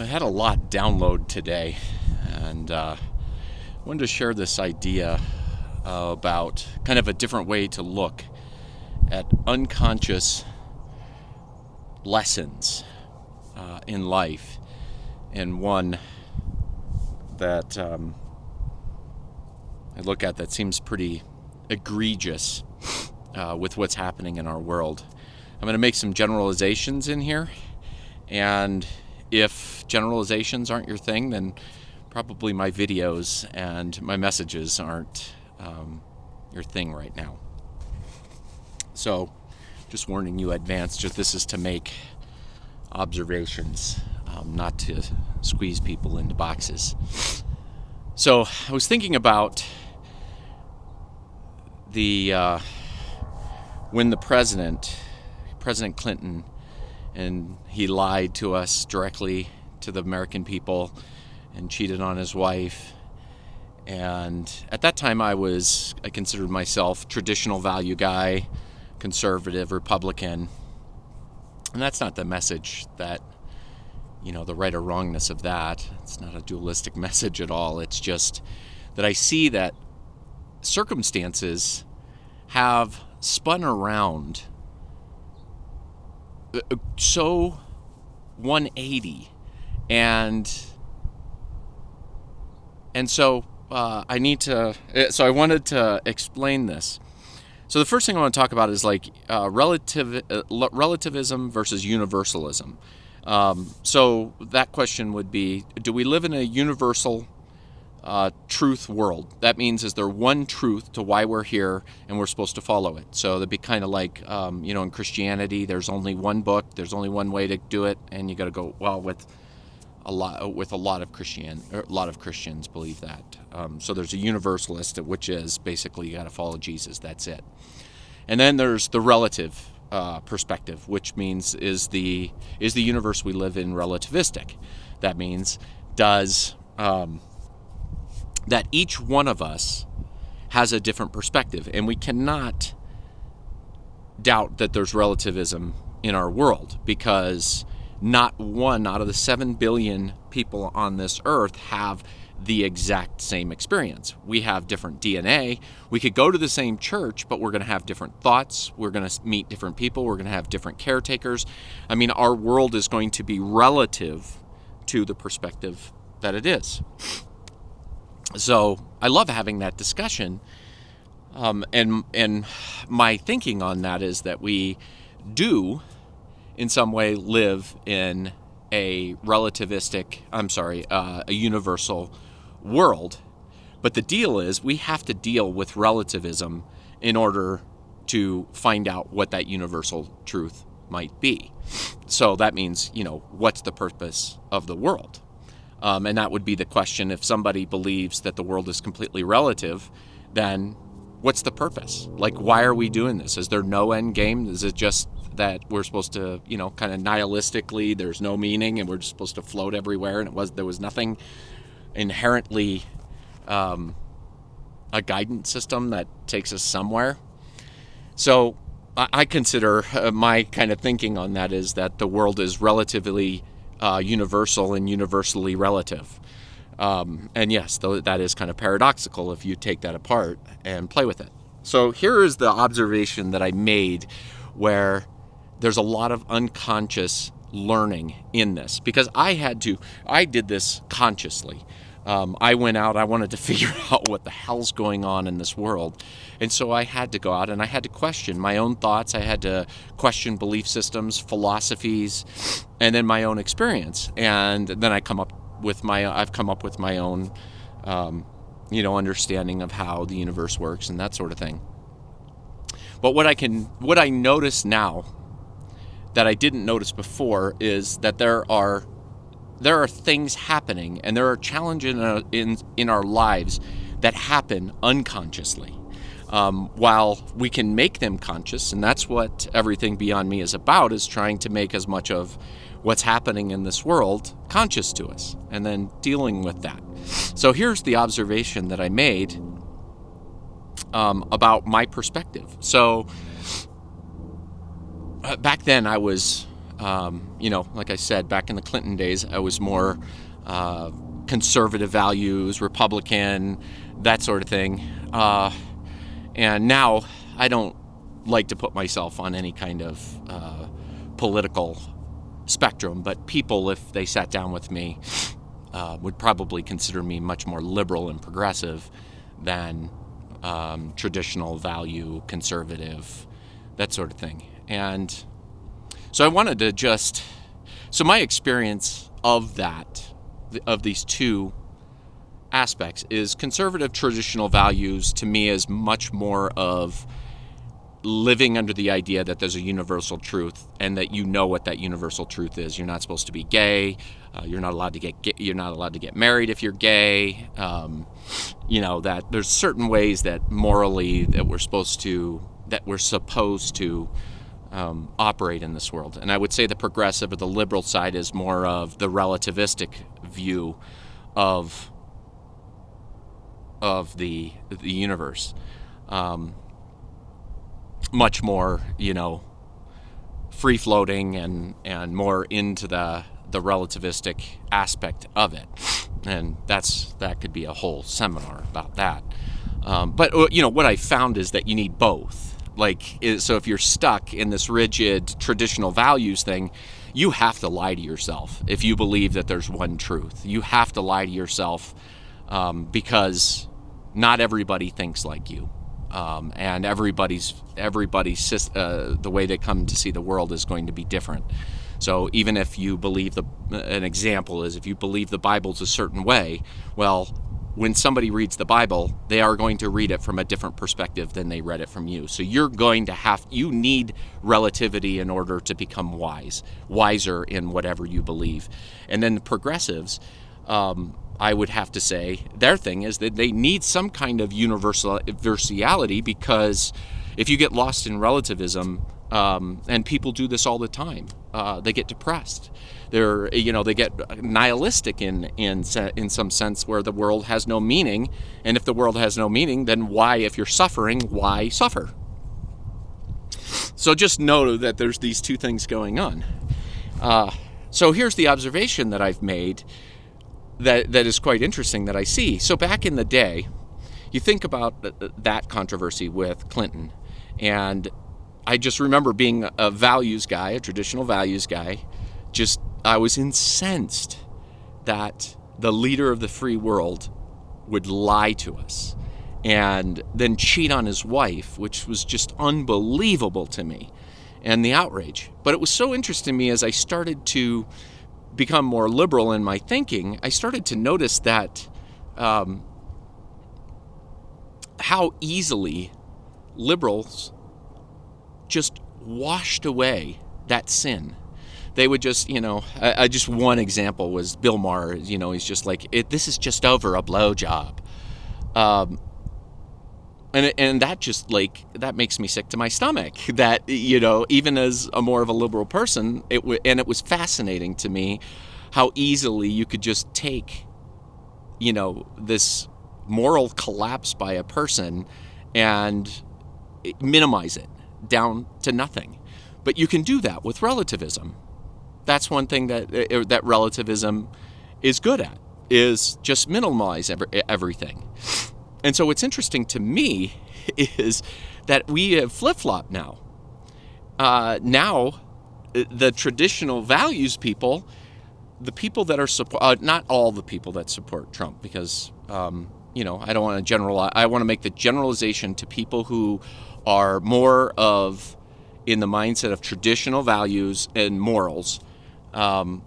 I had a lot download today, and wanted to share this idea about kind of a different way to look at unconscious lessons in life, and one that I look at that seems pretty egregious with what's happening in our world. I'm going to make some generalizations in here, and if generalizations aren't your thing, then probably my videos and my messages aren't your thing right now. So, just warning you in advance, this is to make observations, not to squeeze people into boxes. So, I was thinking about when the President Clinton, and he lied to us directly, to the American people, and cheated on his wife. And at that time I considered myself traditional value guy, conservative, Republican. And that's not the message that, the right or wrongness of that. It's not a dualistic message at all. It's just that I see that circumstances have spun around so 180, and so I wanted to explain this. So the first thing I want to talk about is relativism versus universalism. So that question would be, do we live in a universal truth world? That means, is there one truth to why we're here and we're supposed to follow it? So that'd be kind of like, in Christianity, there's only one book, there's only one way to do it, and you got to go, well, with a lot of Christians believe that. So there's a universalist, which is basically you got to follow Jesus. That's it. And then there's the relative perspective, which means is the universe we live in relativistic? That means that each one of us has a different perspective, and we cannot doubt that there's relativism in our world, because not one out of the 7 billion people on this earth have the exact same experience. We have different DNA. We could go to the same church, but we're going to have different thoughts. We're going to meet different people. We're going to have different caretakers. I mean, our world is going to be relative to the perspective that it is. So I love having that discussion, and my thinking on that is that we do, in some way, live in a universal world. But the deal is, we have to deal with relativism in order to find out what that universal truth might be. So that means, what's the purpose of the world? And that would be the question. If somebody believes that the world is completely relative, then what's the purpose? Like, why are we doing this? Is there no end game? Is it just that we're supposed to, kind of nihilistically, there's no meaning, and we're just supposed to float everywhere, and there was nothing inherently a guidance system that takes us somewhere? So I consider my kind of thinking on that is that the world is relatively universal and universally relative. And yes, that is kind of paradoxical if you take that apart and play with it. So here is the observation that I made, where there's a lot of unconscious learning in this, because I did this consciously. I went out, I wanted to figure out what the hell's going on in this world. And so I had to go out and I had to question my own thoughts. I had to question belief systems, philosophies, and then my own experience. And then I've come up with my own, understanding of how the universe works and that sort of thing. But what I notice now that I didn't notice before is that there are things happening, and there are challenges in our lives that happen unconsciously. While we can make them conscious, and that's what Everything Beyond Me is about, is trying to make as much of what's happening in this world conscious to us, and then dealing with that. So here's the observation that I made about my perspective. So back then I was Like I said, back in the Clinton days, I was more conservative values, Republican, that sort of thing. And now I don't like to put myself on any kind of political spectrum, but people, if they sat down with me, would probably consider me much more liberal and progressive than traditional value, conservative, that sort of thing. And so I wanted to so my experience of these two aspects is conservative traditional values to me is much more of living under the idea that there's a universal truth and that you know what that universal truth is. You're not supposed to be gay. You're not allowed to get married if you're gay. That there's certain ways that morally that we're supposed to operate in this world. And I would say the progressive or the liberal side is more of the relativistic view of the universe. Much more, free floating and more into the relativistic aspect of it. And that could be a whole seminar about that. But what I found is that you need both. So if you're stuck in this rigid traditional values thing, you have to lie to yourself if you believe that there's one truth. You have to lie to yourself because not everybody thinks like you. And everybody's the way they come to see the world is going to be different. So even if you believe an example is if you believe the Bible's a certain way, well, when somebody reads the Bible, they are going to read it from a different perspective than they read it from you. So you need relativity in order to become wiser in whatever you believe. And then the progressives, I would have to say their thing is that they need some kind of universality, because if you get lost in relativism, and people do this all the time, they get depressed. They get nihilistic in some sense, where the world has no meaning. And if the world has no meaning, then why, if you're suffering, why suffer? So just know that there's these two things going on. So here's the observation that I've made that is quite interesting that I see. So back in the day, you think about that controversy with Clinton, and I just remember being a values guy, a traditional values guy. I was incensed that the leader of the free world would lie to us and then cheat on his wife, which was just unbelievable to me, and the outrage. But it was so interesting to me as I started to become more liberal in my thinking, I started to notice that how easily liberals just washed away that sin. They would just, just one example was Bill Maher. He's just like, this is just over a blowjob. And that just that makes me sick to my stomach, that, even as a more of a liberal person, it was fascinating to me how easily you could just take, this moral collapse by a person and minimize it down to nothing. But you can do that with relativism. That's one thing that relativism is good at, is just minimize everything. And so what's interesting to me is that we have flip-flopped now. Now, the traditional values people, the people that are not all the people that support Trump, because I don't want to generalize. I want to make the generalization to people who are more of in the mindset of traditional values and morals. And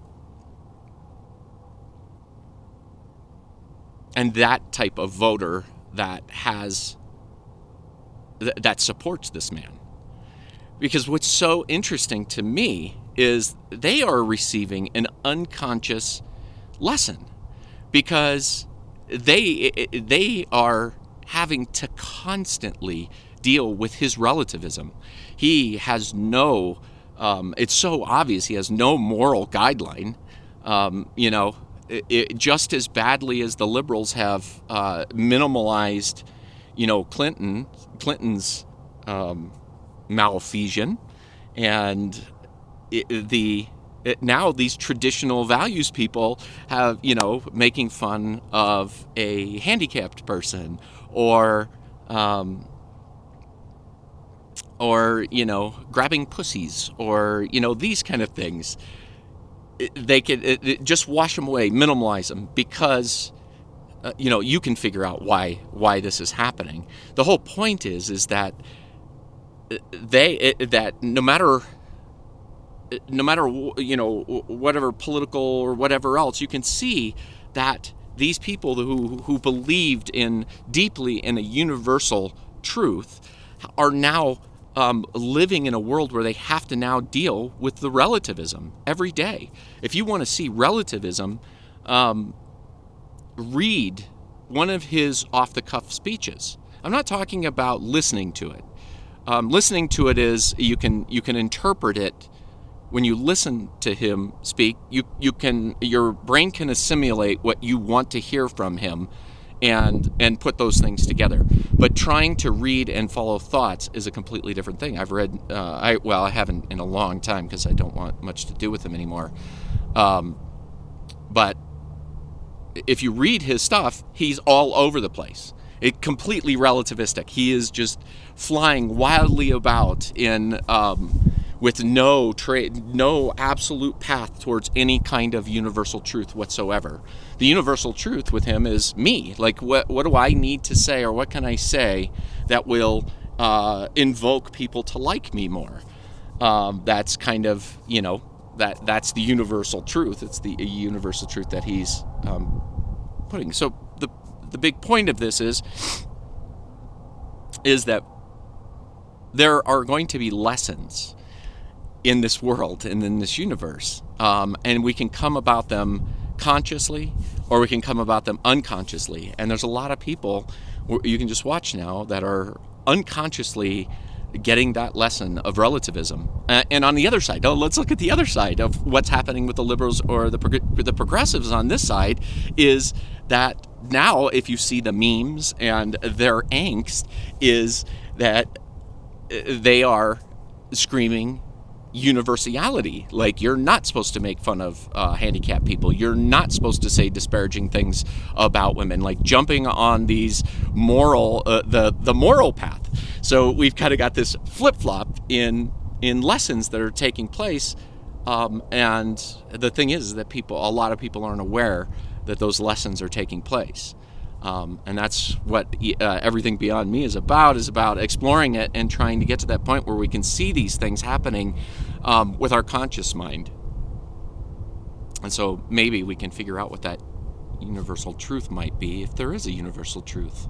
that type of voter that supports this man. Because what's so interesting to me is they are receiving an unconscious lesson, because they are having to constantly deal with his relativism. He has no, it's so obvious he has no moral guideline. Just as badly as the liberals have minimalized, Clinton's malfeasance and the now these traditional values people have, making fun of a handicapped person, or grabbing pussies, or these kind of things. They could just wash them away, minimalize them, because you can figure out why this is happening. The whole point is that that no matter whatever political or whatever else, you can see that these people who believed deeply in a universal truth are now living in a world where they have to now deal with the relativism every day. If you want to see relativism, read one of his off-the-cuff speeches. I'm not talking about listening to it. Listening to it is you can interpret it. When you listen to him speak, your brain can assimilate what you want to hear from him, and put those things together. But trying to read and follow thoughts is a completely different thing. I've read, I haven't in a long time because I don't want much to do with him anymore. But if you read his stuff, he's all over the place. It's completely relativistic. He is just flying wildly about with no absolute path towards any kind of universal truth whatsoever. The universal truth with him is me. Like, what do I need to say, or what can I say that will invoke people to like me more? That's kind of, that's the universal truth. It's the universal truth that he's putting. So the big point of this is that there are going to be lessons in this world and in this universe, and we can come about them consciously, or we can come about them unconsciously. And there's a lot of people you can just watch now that are unconsciously getting that lesson of relativism. And on the other side, let's look at the other side of what's happening with the liberals or the progressives on this side, is that now if you see the memes and their angst, is that they are screaming universality. Like, you're not supposed to make fun of handicapped people. You're not supposed to say disparaging things about women, like jumping on these moral, the moral path. So we've kind of got this flip-flop in lessons that are taking place. And the thing is that a lot of people aren't aware that those lessons are taking place. And that's what Everything Beyond Me is about exploring it and trying to get to that point where we can see these things happening with our conscious mind. And so maybe we can figure out what that universal truth might be, if there is a universal truth.